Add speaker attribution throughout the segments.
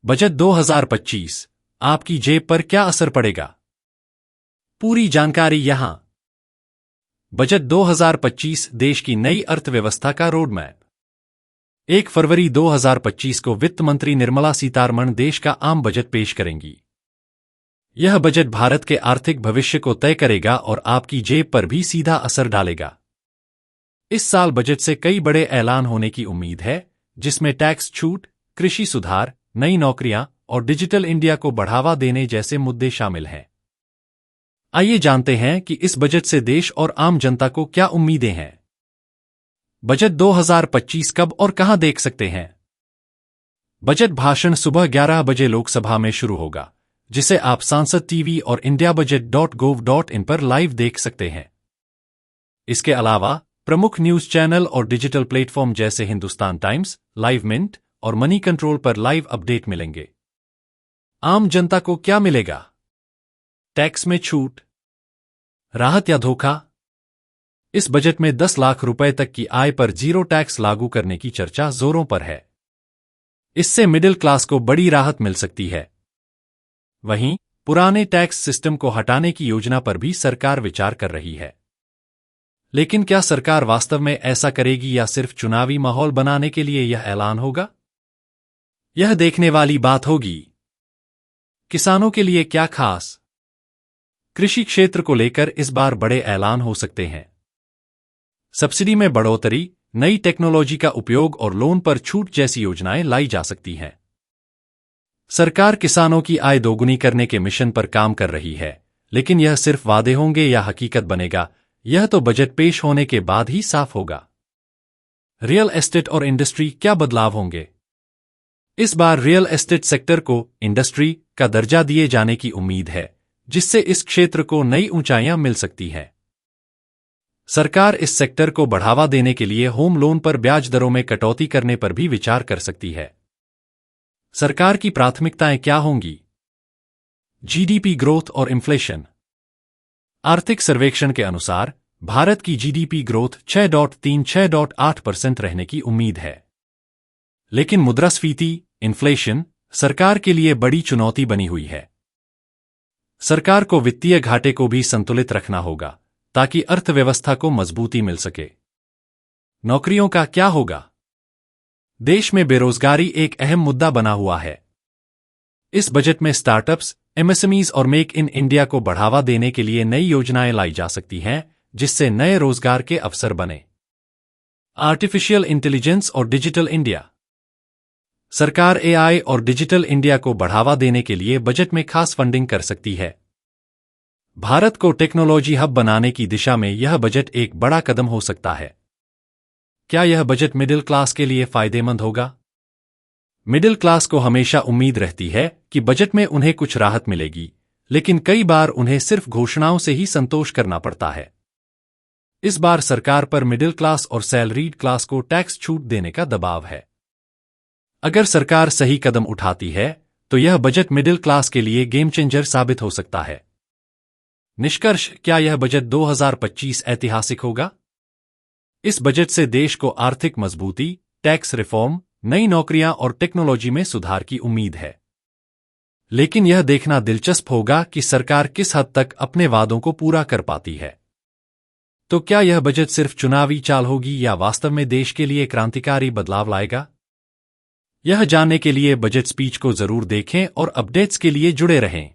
Speaker 1: Budget 2025 आपकी जेब पर क्या असर पड़ेगा? पूरी जानकारी यहां। बजट 2025 देश की नई अर्थव्यवस्था का रोड मैप। 1 फरवरी 2025 को वित्त मंत्री निर्मला सीतारमण देश का आम बजट पेश करेंगी। यह बजट भारत के आर्थिक भविष्य को तय करेगा और आपकी जेब पर भी सीधा असर डालेगा। इस साल बजट से कई बड़े ऐलान होने की उम्मीद है, जिसमें टैक्स छूट, कृषि सुधार, नई नौकरियां और डिजिटल इंडिया को बढ़ावा देने जैसे मुद्दे शामिल हैं। आइए जानते हैं कि इस बजट से देश और आम जनता को क्या उम्मीदें हैं। बजट 2025 कब और कहां देख सकते हैं? बजट भाषण सुबह 11 बजे लोकसभा में शुरू होगा, जिसे आप सांसद टीवी और indiabudget.gov.in पर लाइव देख सकते हैं। इसके अलावा प्रमुख न्यूज चैनल और डिजिटल प्लेटफॉर्म जैसे हिंदुस्तान टाइम्स, लाइव मिंट और मनी कंट्रोल पर लाइव अपडेट मिलेंगे। आम जनता को क्या मिलेगा? टैक्स में छूट, राहत या धोखा? इस बजट में 10 लाख रुपए तक की आय पर जीरो टैक्स लागू करने की चर्चा जोरों पर है। इससे मिडिल क्लास को बड़ी राहत मिल सकती है। वहीं पुराने टैक्स सिस्टम को हटाने की योजना पर भी सरकार विचार कर रही है। लेकिन क्या सरकार वास्तव में ऐसा करेगी या सिर्फ चुनावी माहौल बनाने के लिए यह ऐलान होगा? यह देखने वाली बात होगी। किसानों के लिए क्या खास? कृषि क्षेत्र को लेकर इस बार बड़े ऐलान हो सकते हैं। सब्सिडी में बढ़ोतरी, नई टेक्नोलॉजी का उपयोग और लोन पर छूट जैसी योजनाएं लाई जा सकती हैं। सरकार किसानों की आय दोगुनी करने के मिशन पर काम कर रही है, लेकिन यह सिर्फ वादे होंगे या हकीकत बनेगा, यह तो बजट पेश होने के बाद ही साफ होगा। रियल एस्टेट और इंडस्ट्री क्या बदलाव होंगे? इस बार रियल एस्टेट सेक्टर को इंडस्ट्री का दर्जा दिए जाने की उम्मीद है, जिससे इस क्षेत्र को नई ऊंचाइयां मिल सकती हैं। सरकार इस सेक्टर को बढ़ावा देने के लिए होम लोन पर ब्याज दरों में कटौती करने पर भी विचार कर सकती है। सरकार की प्राथमिकताएं क्या होंगी? जीडीपी ग्रोथ और इन्फ्लेशन। आर्थिक सर्वेक्षण के अनुसार भारत की जीडीपी ग्रोथ 6.8% रहने की उम्मीद है। लेकिन मुद्रास्फीति, इन्फ्लेशन, सरकार के लिए बड़ी चुनौती बनी हुई है। सरकार को वित्तीय घाटे को भी संतुलित रखना होगा, ताकि अर्थव्यवस्था को मजबूती मिल सके। नौकरियों का क्या होगा? देश में बेरोजगारी एक अहम मुद्दा बना हुआ है। इस बजट में स्टार्टअप्स, एमएसएमईज और मेक इन इंडिया को बढ़ावा देने के लिए नई योजनाएं लाई जा सकती हैं, जिससे नए रोजगार के अवसर बने। आर्टिफिशियल इंटेलिजेंस और डिजिटल इंडिया। सरकार एआई और डिजिटल इंडिया को बढ़ावा देने के लिए बजट में खास फंडिंग कर सकती है। भारत को टेक्नोलॉजी हब बनाने की दिशा में यह बजट एक बड़ा कदम हो सकता है। क्या यह बजट मिडिल क्लास के लिए फायदेमंद होगा? मिडिल क्लास को हमेशा उम्मीद रहती है कि बजट में उन्हें कुछ राहत मिलेगी, लेकिन कई बार उन्हें सिर्फ घोषणाओं से ही संतोष करना पड़ता है। इस बार सरकार पर मिडिल क्लास और सैलरीड क्लास को टैक्स छूट देने का दबाव है। अगर सरकार सही कदम उठाती है, तो यह बजट मिडिल क्लास के लिए गेम चेंजर साबित हो सकता है। निष्कर्ष, क्या यह बजट 2025 ऐतिहासिक होगा? इस बजट से देश को आर्थिक मजबूती, टैक्स रिफॉर्म, नई नौकरियां और टेक्नोलॉजी में सुधार की उम्मीद है। लेकिन यह देखना दिलचस्प होगा कि सरकार किस हद तक अपने वादों को पूरा कर पाती है। तो क्या यह बजट सिर्फ चुनावी चाल होगी या वास्तव में देश के लिए क्रांतिकारी बदलाव लाएगा? यह जानने के लिए बजट स्पीच को जरूर देखें और अपडेट्स के लिए जुड़े रहें।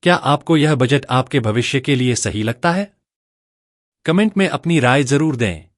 Speaker 1: क्या आपको यह बजट आपके भविष्य के लिए सही लगता है? कमेंट में अपनी राय जरूर दें।